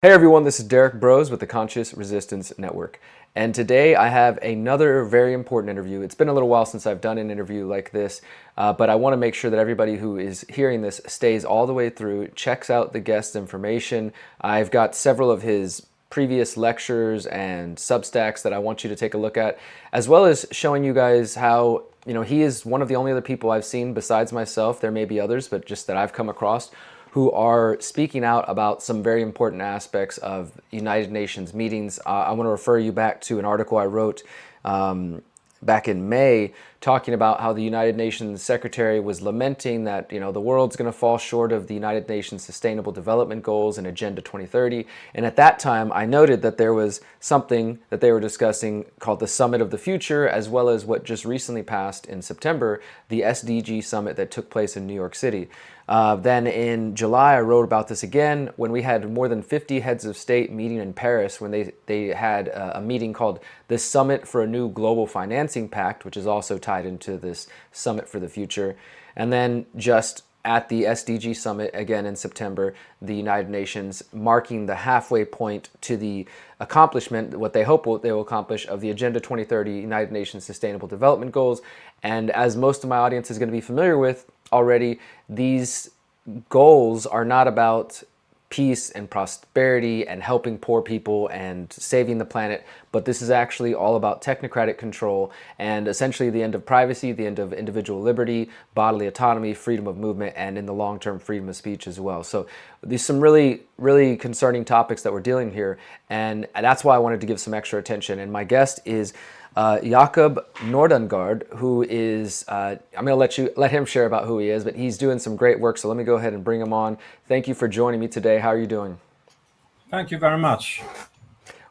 Hey everyone, this is Derrick Broze with the Conscious Resistance Network. And today I have another very important interview. It's been a little while since I've done an interview like this, but I want to make sure that everybody who is hearing this stays all the way through, checks out the guest's information. I've got several of his previous lectures and Substacks that I want you to take a look at, as well as showing you guys how, he is one of the only other people I've seen besides myself. There may be others, but just that I've come across who are speaking out about some very important aspects of United Nations meetings. I want to refer you back to an article I wrote back in May talking about how the United Nations Secretary was lamenting that the world's going to fall short of the United Nations Sustainable Development Goals and Agenda 2030. And at that time, I noted that there was something that they were discussing called the Summit of the Future, as well as what just recently passed in September, the SDG Summit that took place in New York City. Then in July, I wrote about this again when we had more than 50 heads of state meeting in Paris when they had a meeting called the Summit for a New Global Financing Pact, which is also tied into this Summit for the Future. And then just at the SDG Summit again in September, the United Nations marking the halfway point to the accomplishment, what they hope they will accomplish, of the Agenda 2030 United Nations Sustainable Development Goals. And as most of my audience is going to be familiar with already, these goals are not about peace and prosperity and helping poor people and saving the planet, but this is actually all about technocratic control and essentially the end of privacy, the end of individual liberty, bodily autonomy, freedom of movement, and in the long term, freedom of speech as well. So these some really, really concerning topics that we're dealing here, and that's why I wanted to give some extra attention. And my guest is Jacob Nordangård, who is, I'm going to let him share about who he is, but he's doing some great work, so let me go ahead and bring him on. Thank you for joining me today. How are you doing? Thank you very much.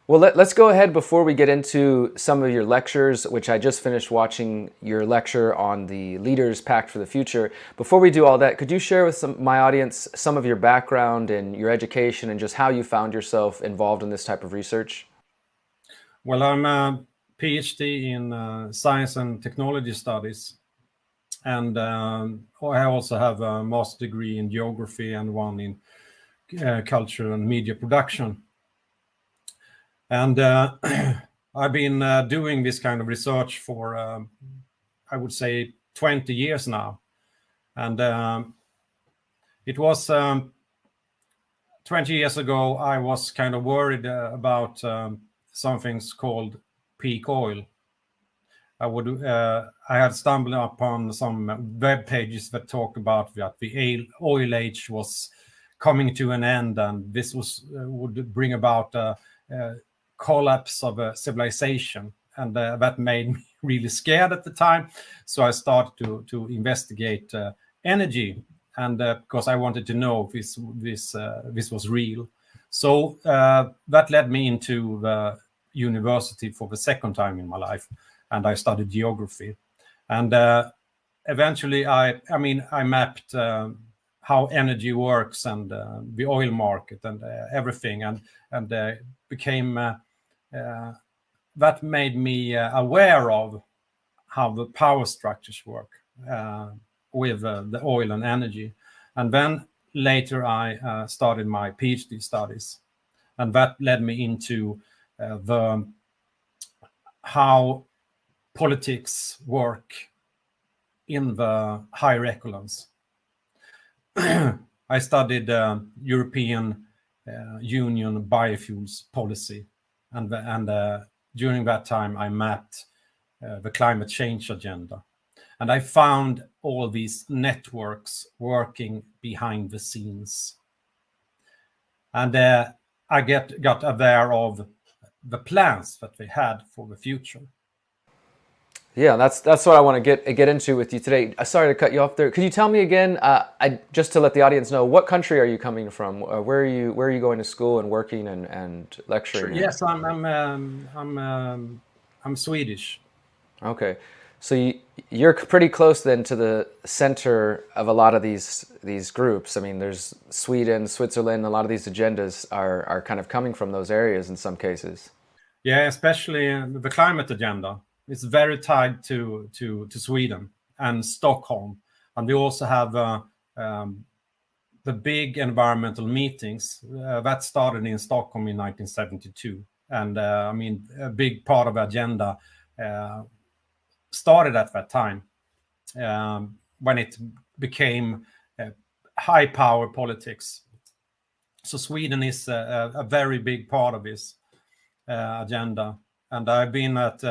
Well, let's go ahead before we get into some of your lectures, which I just finished watching your lecture on the Leaders Pact for the Future. Before we do all that, could you share with my audience some of your background and your education and just how you found yourself involved in this type of research? Well, I'm a Ph.D. in Science and Technology Studies. And I also have a master's degree in Geography and one in Culture and Media Production. And I've been doing this kind of research for, I would say, 20 years now. And it was 20 years ago, I was kind of worried about something's called peak oil. I had stumbled upon some web pages that talk about that the oil age was coming to an end, and this would bring about a collapse of a civilization, and that made me really scared at the time. So I started to investigate energy, and because I wanted to know if this was real. So that led me into the university for the second time in my life, and I studied geography. And eventually I mapped how energy works and the oil market and everything, and became that made me aware of how the power structures work with the oil and energy. And then later I started my PhD studies, and that led me into how politics work in the higher echelons. I studied European Union biofuels policy, and during that time I mapped the climate change agenda, and I found all these networks working behind the scenes, and I got aware of the plans that they had for the future. Yeah, that's what I want to get into with you today. Sorry to cut you off there. Could you tell me again, just to let the audience know, what country are you coming from? Where are you going to school and working and lecturing? Sure. Yes, I'm Swedish. Okay, so you're pretty close then to the center of a lot of these groups. I mean, there's Sweden, Switzerland. A lot of these agendas are kind of coming from those areas in some cases. Yeah, especially the climate agenda. It's very tied to Sweden and Stockholm, and we also have the big environmental meetings that started in Stockholm in 1972. And I mean, a big part of the agenda started at that time, when it became high power politics. So Sweden is a very big part of this agenda. And I've been at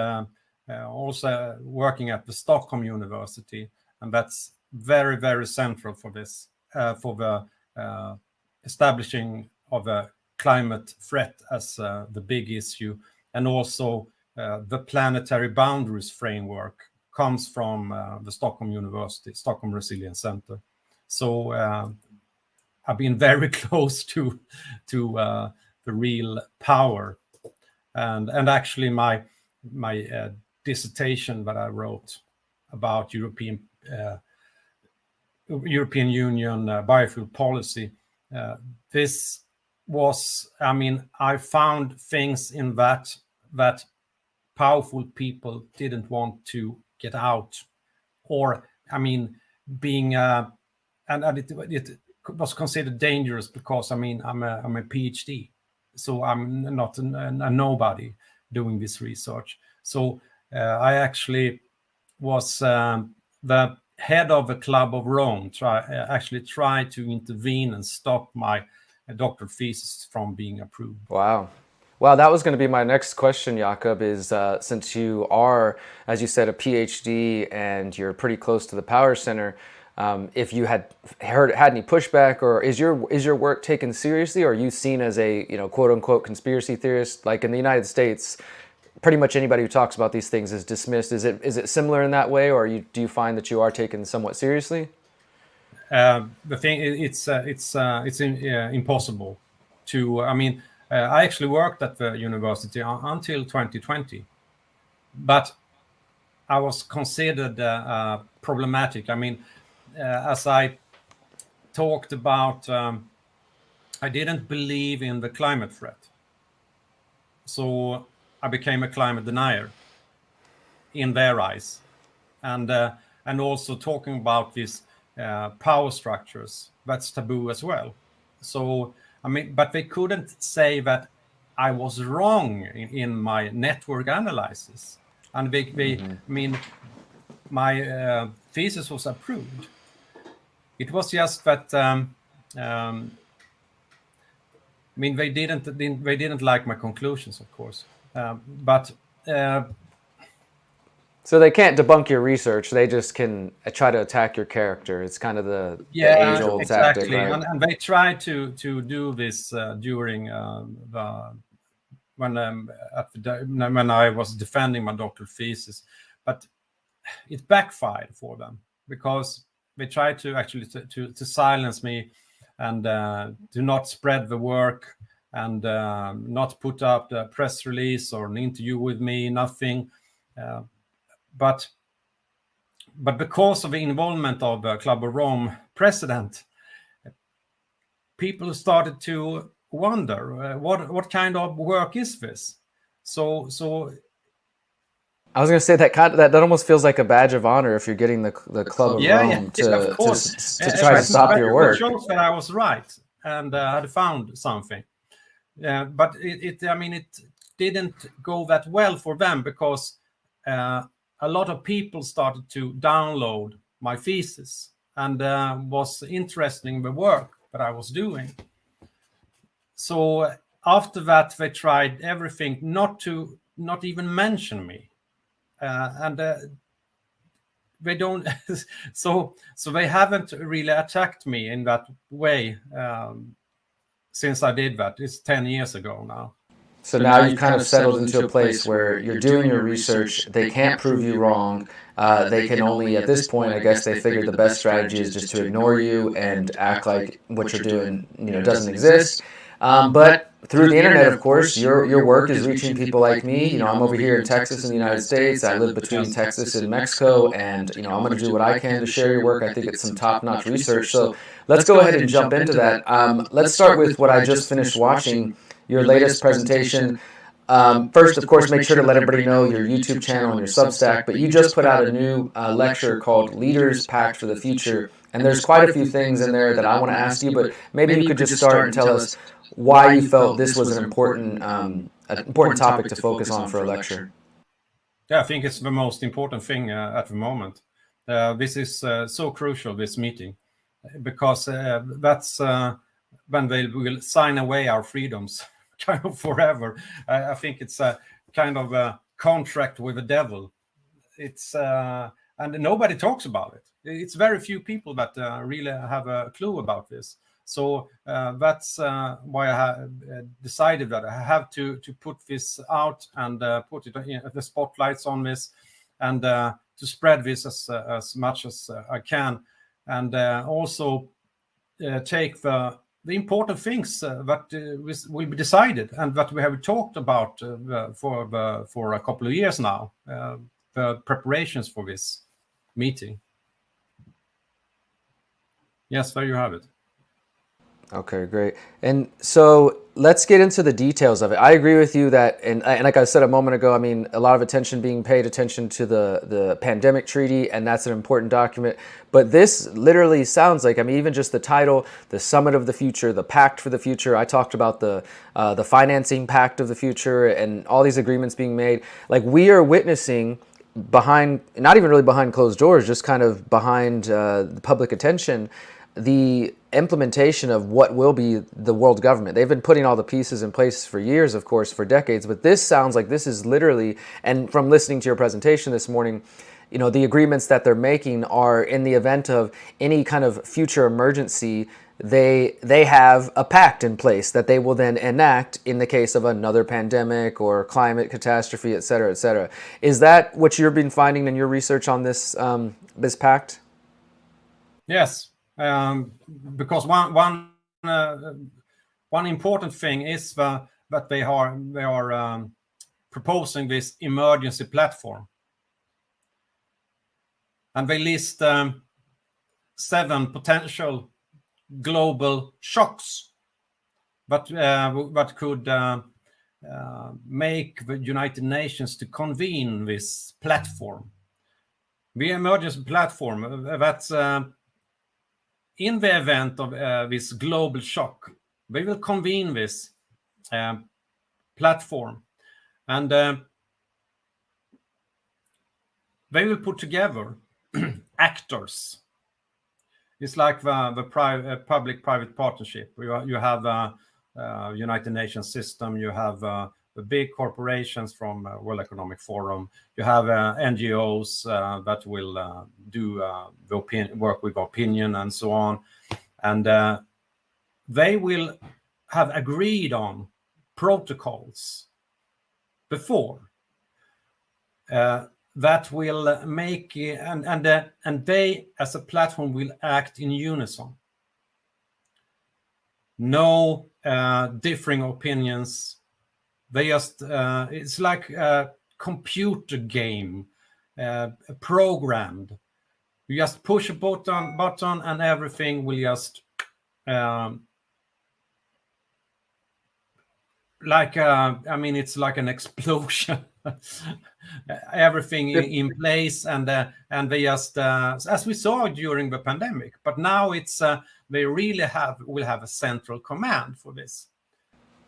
also working at the Stockholm University, and that's very, very central for this, for the establishing of a climate threat as the big issue. And also the planetary boundaries framework comes from the Stockholm University, Stockholm Resilience Center. So I've been very close to the real power. And actually my dissertation that I wrote about European Union biofuel policy, this was, I mean, I found things in that powerful people didn't want to get out, or I mean, being and it was considered dangerous because I mean I'm a Ph.D, so I'm not a nobody doing this research. So I actually was the head of the Club of Rome. Actually tried to intervene and stop my doctoral thesis from being approved. Wow. Wow, that was going to be my next question, Jacob, is since you are, as you said, a PhD and you're pretty close to the power center, if you had any pushback, or is your work taken seriously, or are you seen as a, quote unquote conspiracy theorist? Like in the United States, pretty much anybody who talks about these things is dismissed. Is it similar in that way, or do you find that you are taken somewhat seriously? The thing it's impossible to. I mean, I actually worked at the university until 2020, but I was considered problematic. I mean, as I talked about, I didn't believe in the climate threat, so I became a climate denier in their eyes, and also talking about these power structures, that's taboo as well. So I mean, but they couldn't say that I was wrong in my network analysis, and I mean, my thesis was approved. It was just that I mean, they didn't like my conclusions, of course, but. So they can't debunk your research; they just can try to attack your character. It's kind of the age-old tactic, right? And they tried to do this during when I was defending my doctoral thesis, but it backfired for them because they tried to actually to silence me and do not spread the work and not put up the press release or an interview with me, nothing. But because of the involvement of the Club of Rome president, people started to wonder what kind of work is this. So I was going to say that almost feels like a badge of honor if you're getting the Club of Rome to try to stop your work. It shows that I was right and had found something. But it didn't go that well for them because a lot of people started to download my thesis and was interested in the work that I was doing. So after that, they tried everything not even mention me, and they don't. So they haven't really attacked me in that way since I did that. It's 10 years ago now. So now you've kind of settled into a place where you're doing your research. They can't prove you wrong. They can only, at this point, I guess they figured the best strategy is just to ignore you and act like what you're doing, doesn't exist. But through the internet, of course, your work is reaching people like me. I'm over here in Texas in the United States. I live between Texas and Mexico, and I'm going to do what I can to share your work. I think it's some top-notch research. So let's go ahead and jump into that. Let's start with what I just finished watching. Your latest presentation. First, of course, make sure to let everybody know your YouTube channel and your Substack, but you just put out a new lecture called Leaders, Pact for the Future, And there's quite a few things in there that I want to ask you, but maybe you could just start and tell us why you felt this was an important topic to focus on for a lecture. Yeah, I think it's the most important thing at the moment. This is so crucial, this meeting, because that's when they will sign away our freedoms kind of forever. I think it's a kind of a contract with the devil. It's and nobody talks about it. It's very few people that really have a clue about this. So that's why I have decided that I have to put this out and put it in the spotlights on this, and to spread this as much as I can, and also take the important things that will be decided and that we have talked about for a couple of years now, the preparations for this meeting. Yes, there you have it. Okay, great. And so let's get into the details of it. I agree with you that, and like I said a moment ago, I mean, a lot of attention being paid attention to the pandemic treaty, and that's an important document. But this literally sounds like, I mean, even just the title, the Summit of the Future, the Pact for the Future. I talked about the financing pact of the future and all these agreements being made. Like, we are witnessing behind, not even really behind closed doors, just kind of behind the public attention, the implementation of what will be the world government. They've been putting all the pieces in place for years, of course, for decades, but this sounds like this is literally, and from listening to your presentation this morning, you know, the agreements that they're making are in the event of any kind of future emergency, they have a pact in place that they will then enact in the case of another pandemic or climate catastrophe, et cetera, et cetera. Is that what you've been finding in your research on this this pact? Yes. Because one important thing is that they are proposing this emergency platform, and they list 7 potential global shocks that could make the United Nations to convene this platform. The emergency platform, that's in the event of this global shock, they will convene this platform, and they will put together actors. It's like the public-private partnership. You have the United Nations system, you have the big corporations from World Economic Forum, you have NGOs that will do work with opinion and so on. And they will have agreed on protocols before that will make, and they as a platform will act in unison. No differing opinions. They just, it's like a computer game, programmed. You just push a button and everything will just, it's like an explosion. Everything in place, and they just, as we saw during the pandemic, but now it's they really will have a central command for this.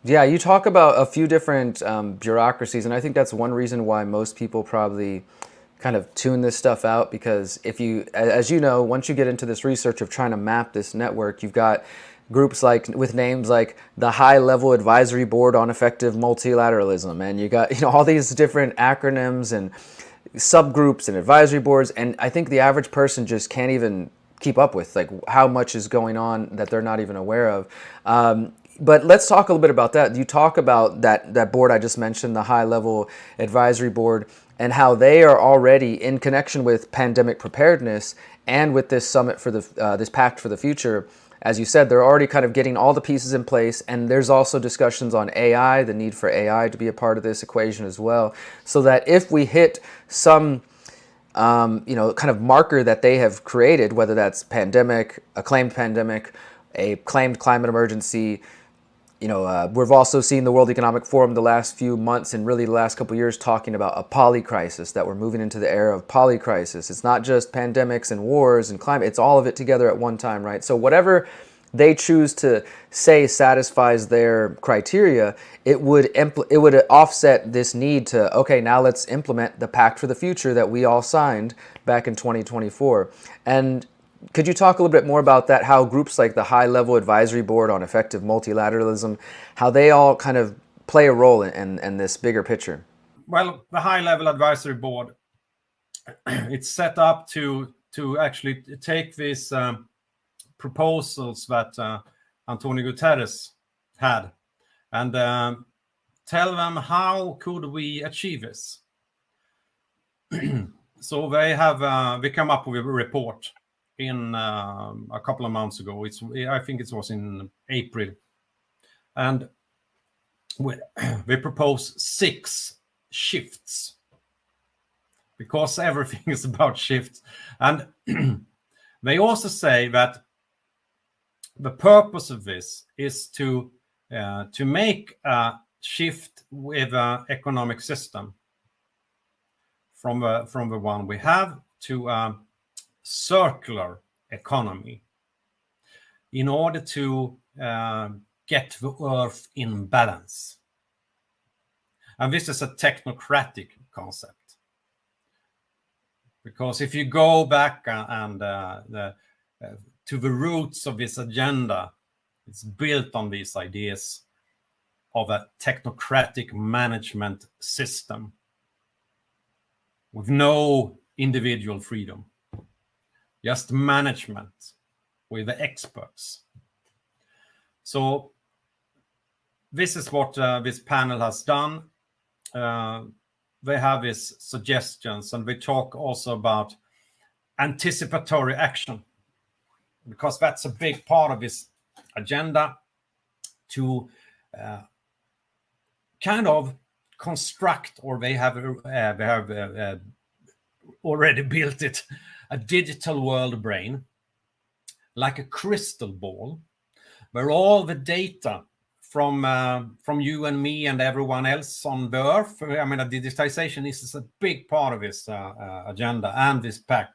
Yeah, you talk about a few different bureaucracies, and I think that's one reason why most people probably kind of tune this stuff out, because if you, as you know, once you get into this research of trying to map this network, you've got groups like with names like the High Level Advisory Board on Effective Multilateralism, and you got, you know, all these different acronyms and subgroups and advisory boards, and I think the average person just can't even keep up with like how much is going on that they're not even aware of. But let's talk a little bit about that. You talk about that board I just mentioned, the High Level Advisory Board, and how they are already in connection with pandemic preparedness and with this summit for the this Pact for the Future. As you said, they're already kind of getting all the pieces in place, and there's also discussions on AI, the need for AI to be a part of this equation as well, so that if we hit some kind of marker that they have created, whether that's pandemic, a claimed pandemic, a claimed climate emergency, we've also seen the World Economic Forum the last few months and really the last couple of years talking about a polycrisis, that we're moving into the era of polycrisis. It's not just pandemics and wars and climate, it's all of it together at one time, right? So whatever they choose to say satisfies their criteria, it would offset this need to, okay, now let's implement the Pact for the Future that we all signed back in 2024. And could you talk a little bit more about that, how groups like the High-Level Advisory Board on Effective Multilateralism, how they all kind of play a role in this bigger picture? Well, the High-Level Advisory Board, it's set up to actually take these proposals that Antonio Guterres had and tell them how could we achieve this. So they come up with a report in a couple of months ago. I think it was in April, and we propose 6 shifts, because everything is about shifts. And they also say that the purpose of this is to make a shift with an economic system from the one we have to a circular economy, in order to get the earth in balance. And this is a technocratic concept, because if you go back to the roots of this agenda, it's built on these ideas of a technocratic management system with no individual freedom, just management with the experts. So this is what this panel has done. They have these suggestions, and we talk also about anticipatory action, because that's a big part of this agenda, to kind of construct, or they have already built it, a digital world brain, like a crystal ball, where all the data from you and me and everyone else on the earth, I mean, digitization is a big part of this agenda and this pact.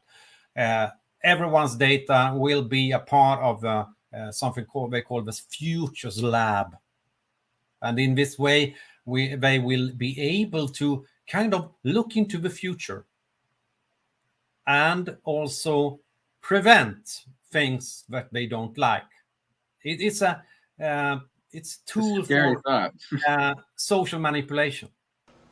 Everyone's data will be a part of something they call the Futures Lab. And in this way, they will be able to kind of look into the future and also prevent things that they don't like. It's a tool for social manipulation.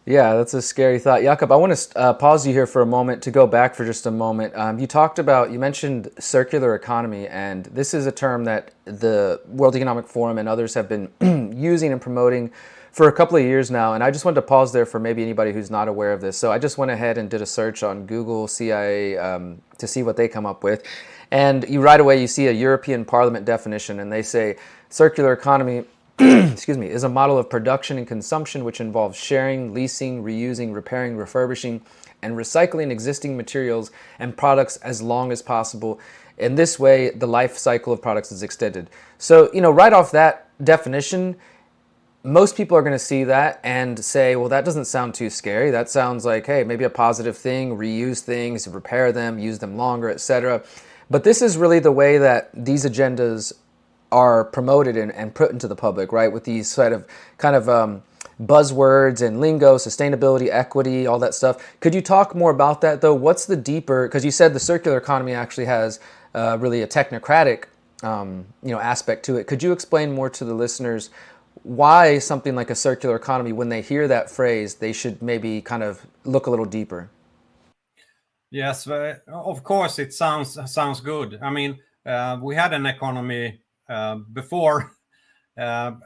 Yeah, that's a scary thought. Jacob, I want to pause you here for a moment to go back for just a moment. You mentioned circular economy, and this is a term that the World Economic Forum and others have been using and promoting for a couple of years now. And I just wanted to pause there for maybe anybody who's not aware of this. So I just went ahead and did a search on Google CIA to see what they come up with. And right away you see a European Parliament definition, and they say circular economy is a model of production and consumption which involves sharing, leasing, reusing, repairing, refurbishing, and recycling existing materials and products as long as possible. In this way, the life cycle of products is extended. So, right off that definition, most people are going to see that and say, well, that doesn't sound too scary. That sounds like, hey, maybe a positive thing, reuse things, repair them, use them longer, etc. But this is really the way that these agendas are promoted and put into the public, right? With these kind of buzzwords and lingo, sustainability, equity, all that stuff. Could you talk more about that, though? What's the deeper, because you said the circular economy actually has really a technocratic aspect to it. Could you explain more to the listeners why something like a circular economy, when they hear that phrase, they should maybe kind of look a little deeper? Yes, of course, it sounds good. I mean, we had an economy before, and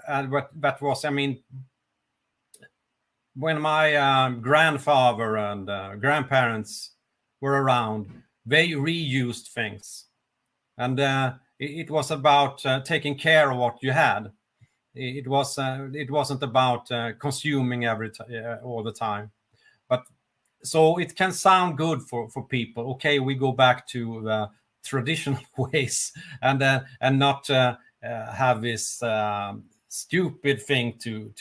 that was, I mean, when my grandfather and grandparents were around, they reused things, and it was about taking care of what you had. It wasn't about consuming all the time. But so it can sound good for people. Okay, we go back to the traditional ways and not have this stupid thing to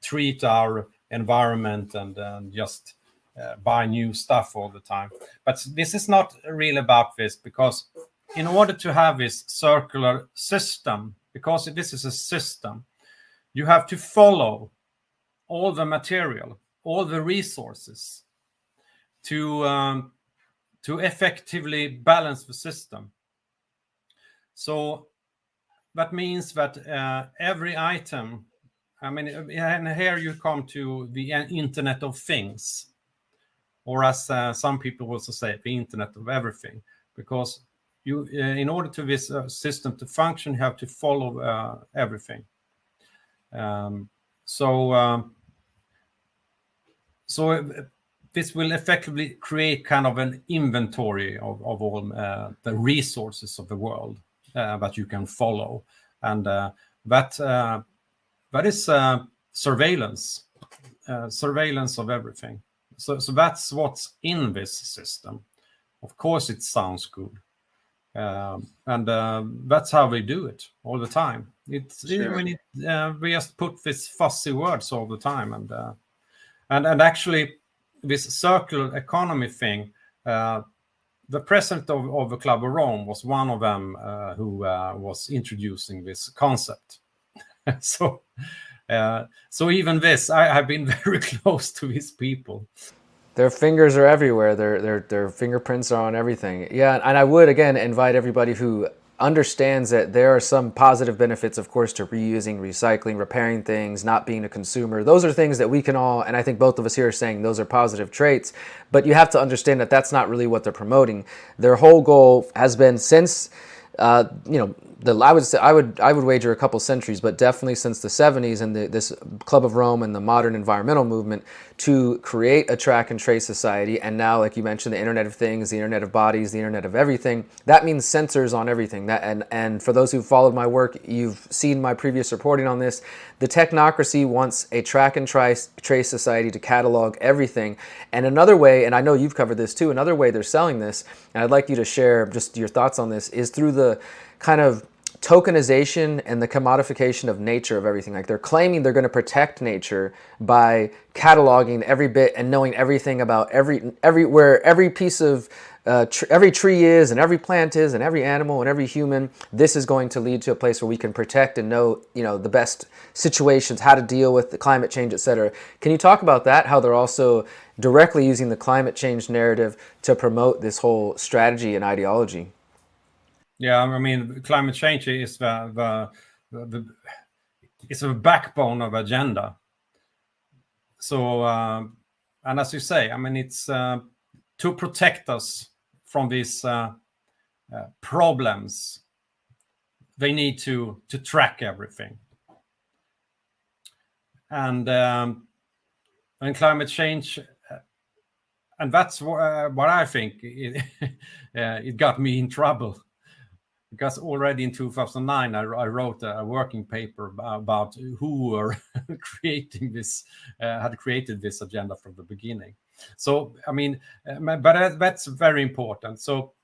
treat our environment and just buy new stuff all the time. But this is not really about this, because in order to have this circular system, because this is a system, you have to follow all the material, all the resources to effectively balance the system. So that means that every item, I mean, and here you come to the Internet of Things, or as some people also say, the Internet of Everything, because you, in order to this system to function, you have to follow everything. So this will effectively create kind of an inventory of all the resources of the world that you can follow, and that is surveillance of everything. So that's what's in this system. Of course, it sounds good, and that's how we do it all the time. It's Sure. we just put these fussy words all the time, and actually this circular economy thing. The president of the Club of Rome was one of them who was introducing this concept. So even this, I have been very close to these people. Their fingers are everywhere. Their fingerprints are on everything. Yeah, and I would again invite everybody who understands that there are some positive benefits, of course, to reusing, recycling, repairing things, not being a consumer. Those are things that we can all, and I think both of us here are saying those are positive traits, but you have to understand that that's not really what they're promoting. Their whole goal has been since, I would wager a couple centuries, but definitely since the 70s and this Club of Rome and the modern environmental movement, to create a track and trace society. And now, like you mentioned, the Internet of Things, the Internet of Bodies, the Internet of Everything. That means sensors on everything. And for those who followed my work, you've seen my previous reporting on this. The technocracy wants a track and trace society to catalog everything. And another way, and I know you've covered this too, another way they're selling this, and I'd like you to share just your thoughts on this, is through the kind of tokenization and the commodification of nature of everything. Like they're claiming they're going to protect nature by cataloging every bit and knowing everything about where every piece of every tree is and every plant is and every animal and every human. This is going to lead to a place where we can protect and know, the best situations, how to deal with the climate change, etc. Can you talk about that? How they're also directly using the climate change narrative to promote this whole strategy and ideology? Yeah, I mean, climate change is it's a backbone of agenda. So, and as you say, I mean, it's to protect us from these problems. They need to track everything, and climate change, and that's what I think it got me in trouble. Because already in 2009, I wrote a working paper about who were creating this, had created this agenda from the beginning. So, I mean, but that's very important. So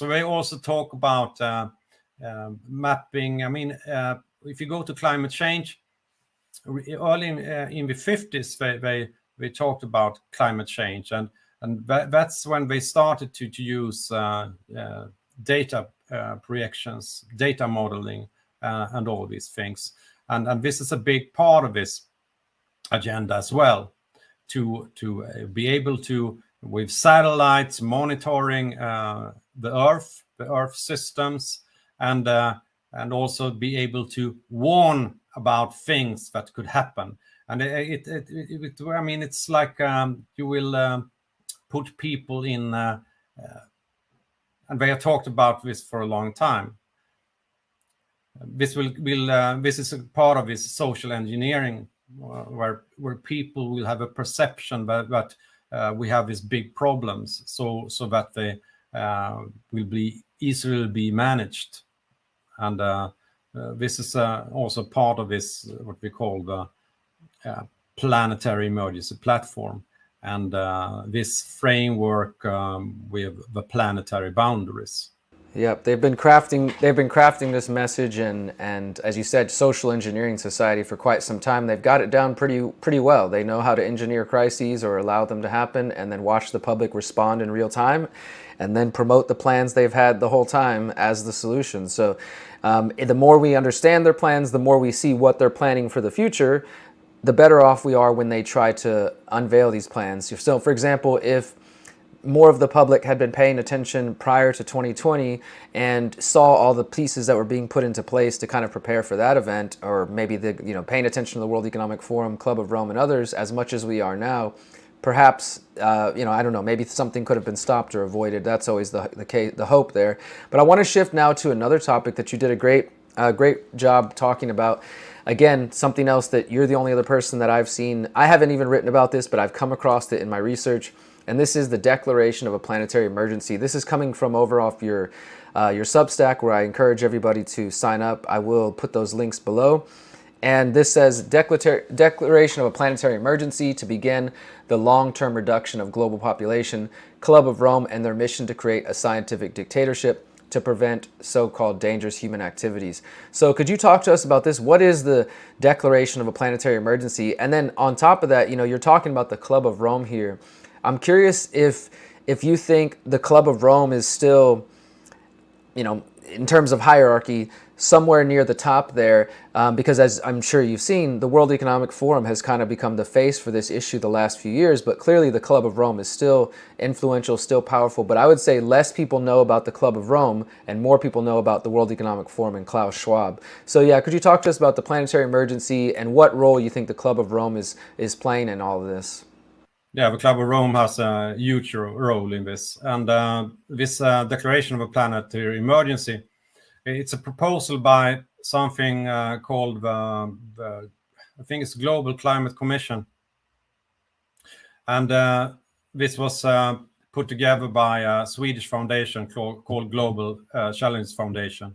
we also talk about mapping. I mean, if you go to climate change, early in the 50s, they talked about climate change, and that's when they started to use data projections, data modeling, and all these things. And this is a big part of this agenda as well, to be able to, with satellites, monitoring the Earth systems, and also be able to warn about things that could happen. And I mean, it's like you will put people in. And they have talked about this for a long time. This this is a part of this social engineering, where people will have a perception that we have these big problems, so that they will be easily be managed. And this is also part of this, what we call the Planetary Emergency Platform. And this framework with the planetary boundaries. Yep, they've been crafting this message and as you said, social engineering society for quite some time. They've got it down pretty well. They know how to engineer crises or allow them to happen, and then watch the public respond in real time, and then promote the plans they've had the whole time as the solution. So the more we understand their plans, the more we see what they're planning for the future, the better off we are when they try to unveil these plans. So, for example, if more of the public had been paying attention prior to 2020 and saw all the pieces that were being put into place to kind of prepare for that event, or maybe paying attention to the World Economic Forum, Club of Rome, and others as much as we are now, perhaps I don't know, maybe something could have been stopped or avoided. That's always the hope there. But I want to shift now to another topic that you did a great job talking about. Again, something else that you're the only other person that I've seen. I haven't even written about this, but I've come across it in my research. And this is the Declaration of a Planetary Emergency. This is coming from over off your Substack, where I encourage everybody to sign up. I will put those links below. And this says, Declaration of a Planetary Emergency to begin the long-term reduction of global population, Club of Rome and their mission to create a scientific dictatorship to prevent so-called dangerous human activities. So could you talk to us about this? What is the Declaration of a Planetary Emergency? And then on top of that, you're talking about the Club of Rome here. I'm curious if you think the Club of Rome is still, in terms of hierarchy, somewhere near the top there, because as I'm sure you've seen, the World Economic Forum has kind of become the face for this issue the last few years, but clearly the Club of Rome is still influential, still powerful. But I would say less people know about the Club of Rome and more people know about the World Economic Forum and Klaus Schwab. So yeah, could you talk to us about the planetary emergency and what role you think the Club of Rome is playing in all of this? Yeah, the Club of Rome has a huge role in this. And this Declaration of a Planetary Emergency, it's a proposal by something called I think it's Global Climate Commission. And this was put together by a Swedish foundation called Global Challenge Foundation.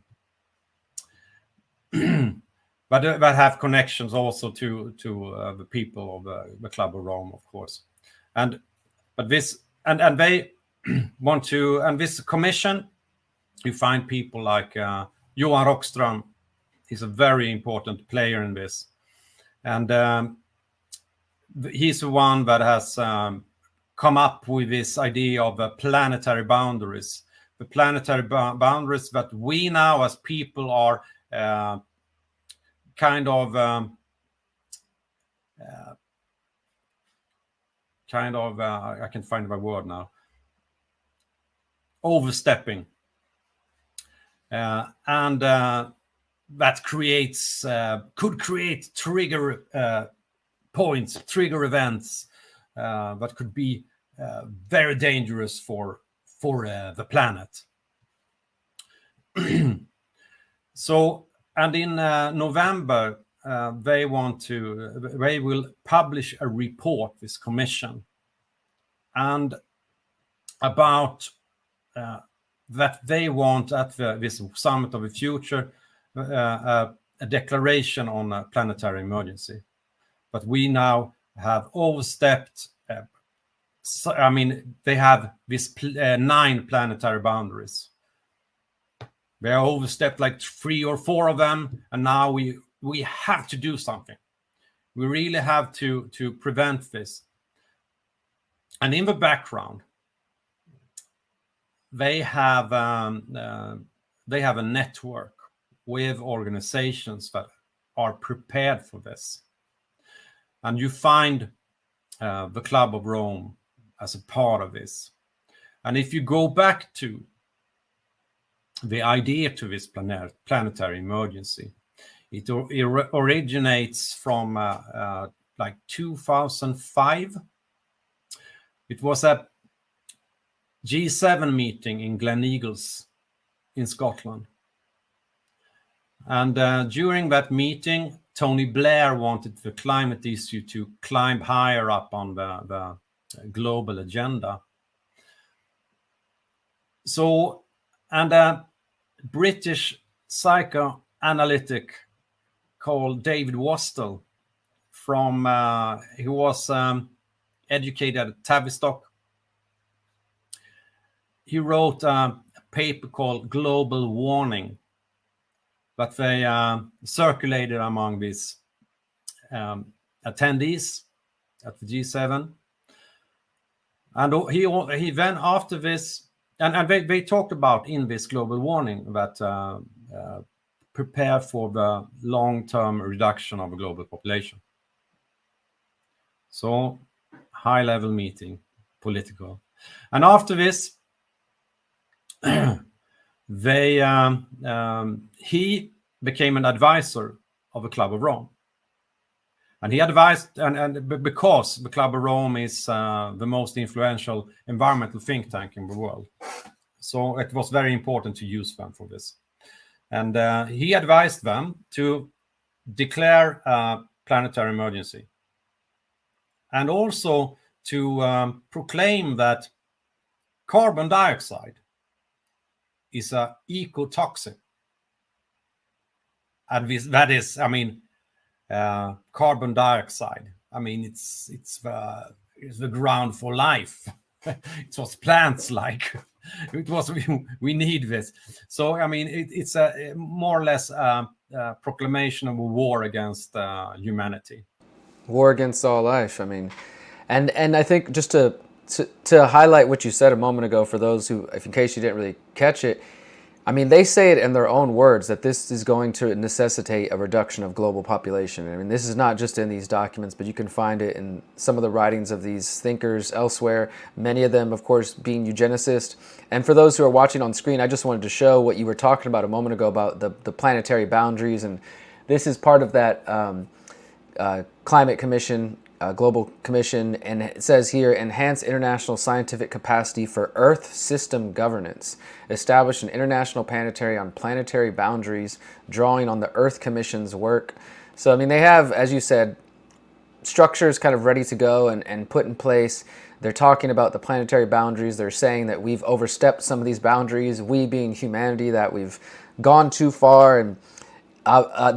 But that have connections also to the people of the Club of Rome, of course. But this and they want to, and this commission, you find people like Johan Rockström. He's a very important player in this, and he's the one that has come up with this idea of planetary boundaries. The planetary boundaries that we now as people are I can find my word now, overstepping, and that could create trigger points, trigger events that could be very dangerous for the planet. So, and in November, they will publish a report, this commission, and about that they want at this Summit of the Future a declaration on a planetary emergency. But we now have overstepped. They have this 9 planetary boundaries. They are overstepped like 3 or 4 of them, and now we have to do something. We really have to prevent this. And in the background, they have a network with organizations that are prepared for this. And you find the Club of Rome as a part of this. And if you go back to the idea to this planetary emergency, it originates from like 2005. It was a G7 meeting in Gleneagles in Scotland. And during that meeting, Tony Blair wanted the climate issue to climb higher up on the global agenda. So, and a British psychoanalytic called David Wastel, he was educated at Tavistock. He wrote a paper called Global Warning that they circulated among these attendees at the G7. And he then, after this, and they talked about in this global warning that prepare for the long-term reduction of the global population. So, high-level meeting, political. And after this, he became an advisor of the Club of Rome. And he advised, and because the Club of Rome is the most influential environmental think tank in the world. So it was very important to use them for this. And he advised them to declare a planetary emergency. And also to proclaim that carbon dioxide is an ecotoxin. And that is, I mean, carbon dioxide. I mean, it's the ground for life. It's what plants like. It was we need this. So I mean, it's a more or less proclamation of a war against humanity. War against all life. I mean, and I think just to highlight what you said a moment ago for those who, if in case you didn't really catch it. I mean, they say it in their own words that this is going to necessitate a reduction of global population. I mean, this is not just in these documents, but you can find it in some of the writings of these thinkers elsewhere, many of them, of course, being eugenicists. And for those who are watching on screen, I just wanted to show what you were talking about a moment ago about the planetary boundaries. And this is part of that climate commission, global commission, and it says here, enhance international scientific capacity for Earth system governance, establish an international planetary on planetary boundaries, drawing on the Earth Commission's work. So, I mean, they have, as you said, structures kind of ready to go and put in place. They're talking about the planetary boundaries. They're saying that we've overstepped some of these boundaries, we being humanity, that we've gone too far, and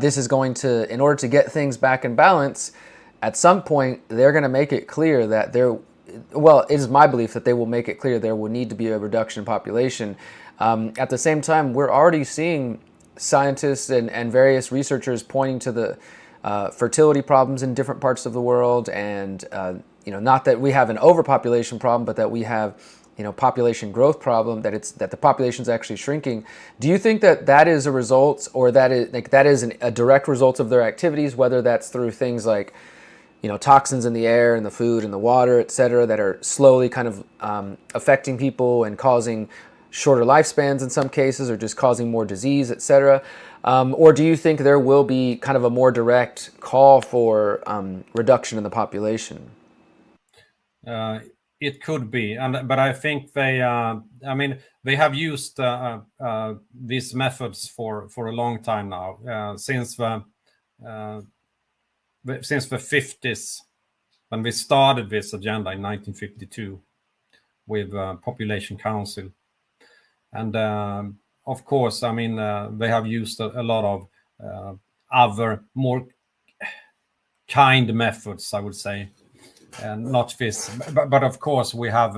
this is going to, in order to get things back in balance, at some point, they're going to make it clear that it is my belief that they will make it clear there will need to be a reduction in population. At the same time, we're already seeing scientists and various researchers pointing to the fertility problems in different parts of the world, and not that we have an overpopulation problem, but that we have population growth problem, that the population is actually shrinking. Do you think that is a result, or that is a direct result of their activities, whether that's through things like toxins in the air and the food and the water, et cetera, that are slowly kind of affecting people and causing shorter lifespans in some cases, or just causing more disease, et cetera? Or do you think there will be kind of a more direct call for reduction in the population? It could be, but I think they have used these methods for a long time now, since the 50s, when we started this agenda in 1952 with Population Council. And of course, I mean, they have used a lot of other more kind methods, I would say, and not this. But of course, we have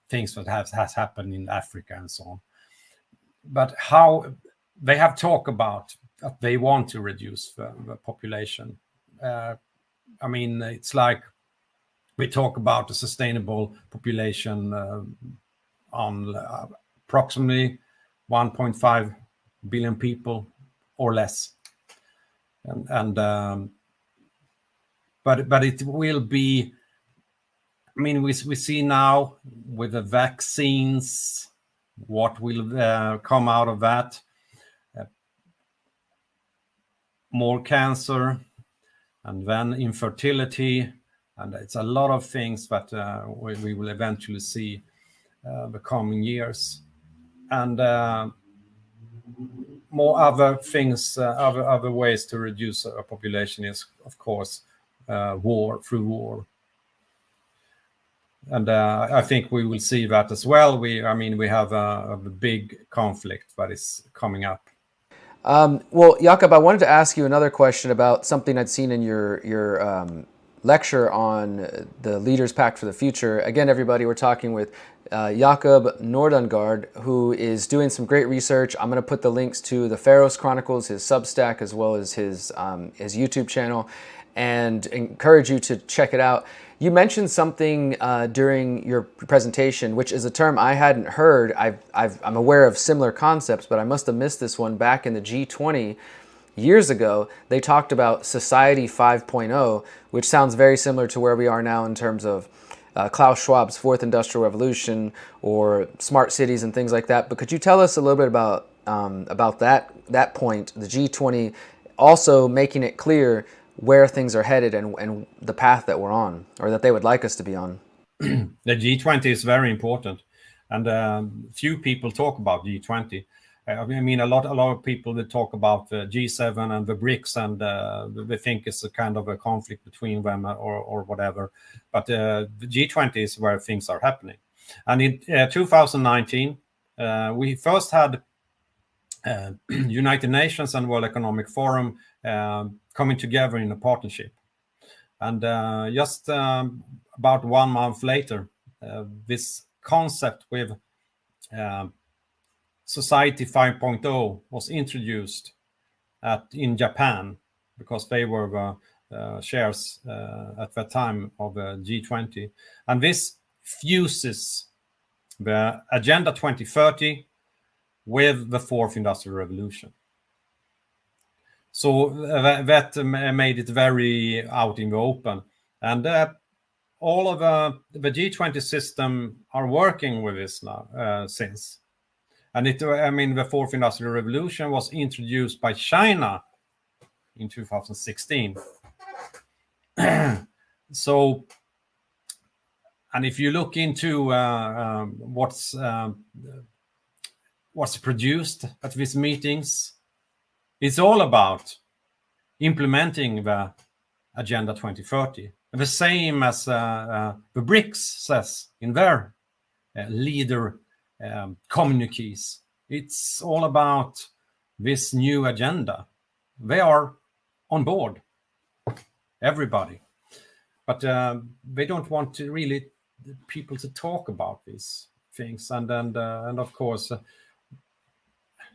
things that has happened in Africa and so on. But how they have talked about that they want to reduce the population. I mean, it's like we talk about a sustainable population on approximately 1.5 billion people or less, but it will be. I mean, we see now with the vaccines what will come out of that. More cancer, and then infertility, and it's a lot of things that we will eventually see the coming years, and more other things, other ways to reduce a population is, of course, through war, and I think we will see that as well. We have a big conflict that is coming up. Well, Jacob, I wanted to ask you another question about something I'd seen in your lecture on the Leaders Pact for the Future. Again, everybody, we're talking with Jacob Nordangård, who is doing some great research. I'm going to put the links to the Pharaohs Chronicles, his Substack, as well as his YouTube channel, and encourage you to check it out. You mentioned something during your presentation, which is a term I hadn't heard. I'm aware of similar concepts, but I must have missed this one back in the G20 years ago. They talked about Society 5.0, which sounds very similar to where we are now in terms of Klaus Schwab's Fourth Industrial Revolution or smart cities and things like that. But could you tell us a little bit about that point, the G20, also making it clear where things are headed and the path that we're on, or that they would like us to be on? The G20 is very important, and few people talk about G20. I mean, a lot of people that talk about G7 and the BRICS, and they think it's a kind of a conflict between them or whatever. But the G20 is where things are happening. And in 2019, we first had United Nations and World Economic Forum coming together in a partnership. And just about 1 month later, this concept with Society 5.0 was introduced in Japan, because they were the shares at that time of G20. And this fuses the Agenda 2030 with the Fourth Industrial Revolution. So that made it very out in the open. And all of the G20 system are working with this now since. And the Fourth Industrial Revolution was introduced by China in 2016. So, and if you look into what's produced at these meetings, it's all about implementing the Agenda 2030. The same as the BRICS says in their leader communiques. It's all about this new agenda. They are on board, everybody, but they don't want to really people to talk about these things. And of course,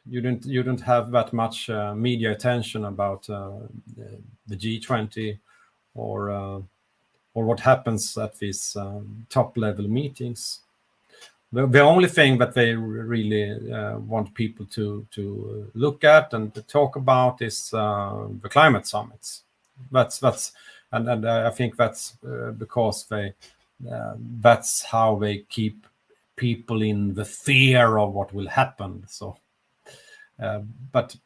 you don't have that much media attention about the G20 or what happens at these top level meetings. The only thing that they really want people to look at and to talk about is the climate summits. And I think that's because that's how they keep people in the fear of what will happen. So, but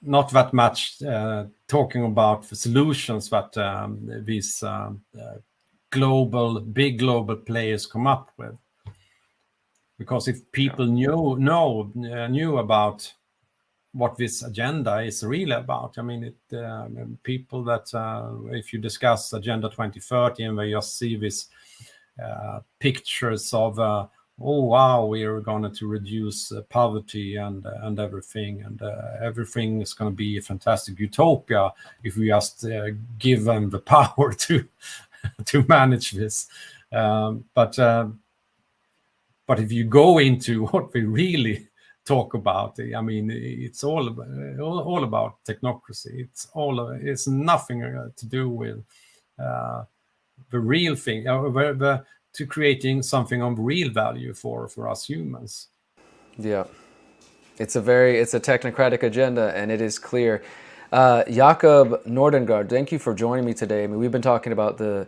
not that much talking about the solutions that these big global players come up with. Because if people knew about what this agenda is really about, I mean, people that if you discuss Agenda 2030 and they just see these pictures of oh wow, we are going to reduce poverty and everything, and everything is going to be a fantastic utopia if we just give them the power to manage this. But if you go into what we really talk about, I mean, it's all about technocracy. It's nothing to do with the real thing, to creating something of real value for us humans. Yeah, it's a technocratic agenda, and it is clear. Jacob Nordangård, thank you for joining me today. I mean, we've been talking about the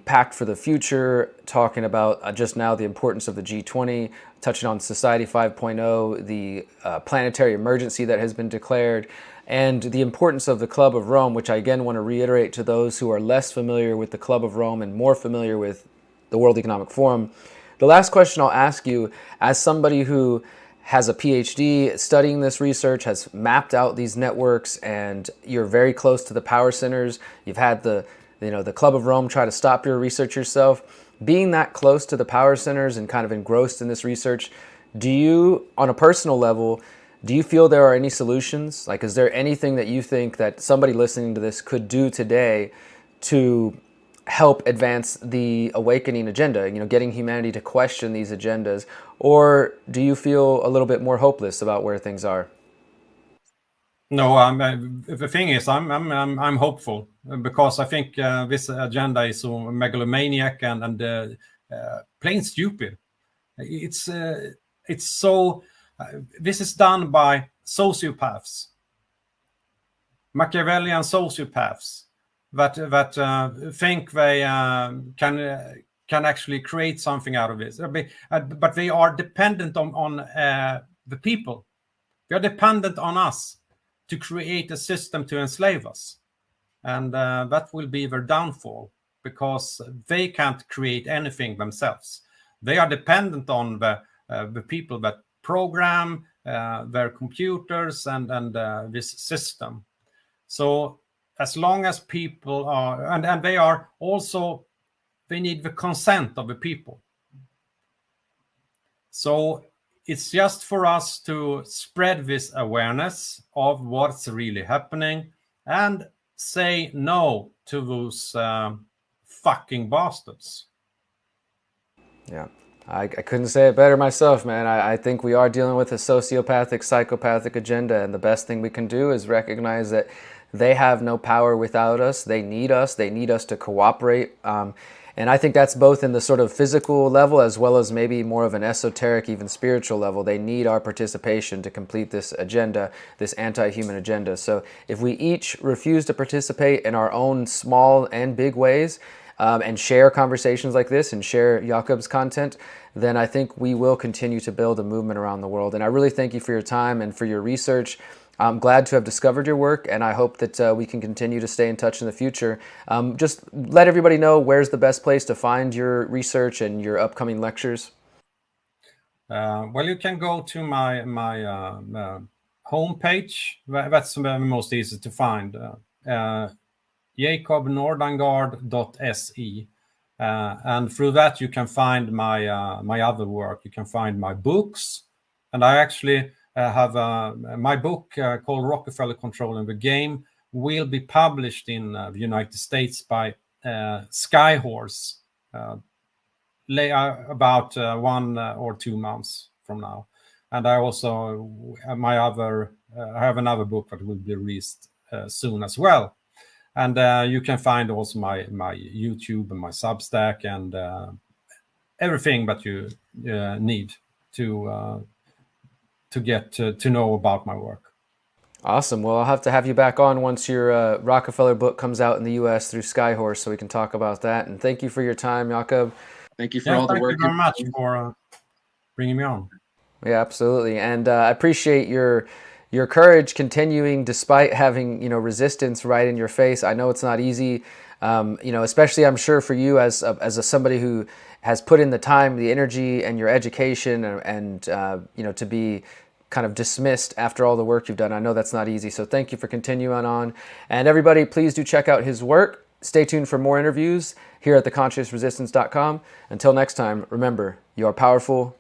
Pact for the Future, talking about just now the importance of the G20, touching on Society 5.0, the planetary emergency that has been declared, and the importance of the Club of Rome, which I again want to reiterate to those who are less familiar with the Club of Rome and more familiar with the World Economic Forum. The last question I'll ask you, as somebody who has a Ph.D. studying this research, has mapped out these networks, and you're very close to the power centers, you've had the Club of Rome try to stop your research yourself. Being that close to the power centers and kind of engrossed in this research, do you, on a personal level, do you feel there are any solutions? Like, is there anything that you think that somebody listening to this could do today to help advance the awakening agenda, getting humanity to question these agendas? Or do you feel a little bit more hopeless about where things are? No, the thing is, I'm hopeful because I think this agenda is so megalomaniac and plain stupid. It's so. This is done by sociopaths, Machiavellian sociopaths that think they can actually create something out of this. But they are dependent on the people. They are dependent on us to create a system to enslave us. And that will be their downfall because they can't create anything themselves. They are dependent on the people that program their computers and this system. So as long as people are, and they are also, they need the consent of the people. So it's just for us to spread this awareness of what's really happening and say no to those fucking bastards. Yeah, I couldn't say it better myself, man. I think we are dealing with a sociopathic, psychopathic agenda, and the best thing we can do is recognize that they have no power without us. They need us. They need us to cooperate. And I think that's both in the sort of physical level as well as maybe more of an esoteric, even spiritual level. They need our participation to complete this agenda, this anti-human agenda. So if we each refuse to participate in our own small and big ways, and share conversations like this and share Jacob's content, then I think we will continue to build a movement around the world. And I really thank you for your time and for your research. I'm glad to have discovered your work, and I hope that we can continue to stay in touch in the future. Just let everybody know where's the best place to find your research and your upcoming lectures. Well, you can go to my homepage. That's the most easy to find. jacobnordangård.se, and through that you can find my other work. You can find my books, and I actually have my book called Rockefeller Controlling the Game will be published in the United States by Skyhorse about 1 or 2 months from now. And I also I have another book that will be released soon as well. And you can find also my YouTube and my Substack and everything that you need to get to know about my work. Awesome. Well, I'll have to have you back on once your Rockefeller book comes out in the U.S. through Skyhorse, so we can talk about that. And thank you for your time, Jacob. Thank you for all the work. Thank you very much for bringing me on. Yeah, absolutely. And I appreciate your courage continuing despite having, resistance right in your face. I know it's not easy, especially I'm sure for you as somebody who has put in the time, the energy, and your education, and to be kind of dismissed after all the work you've done. I know that's not easy. So thank you for continuing on. And everybody, please do check out his work. Stay tuned for more interviews here at theconsciousresistance.com. Until next time, remember, you are powerful,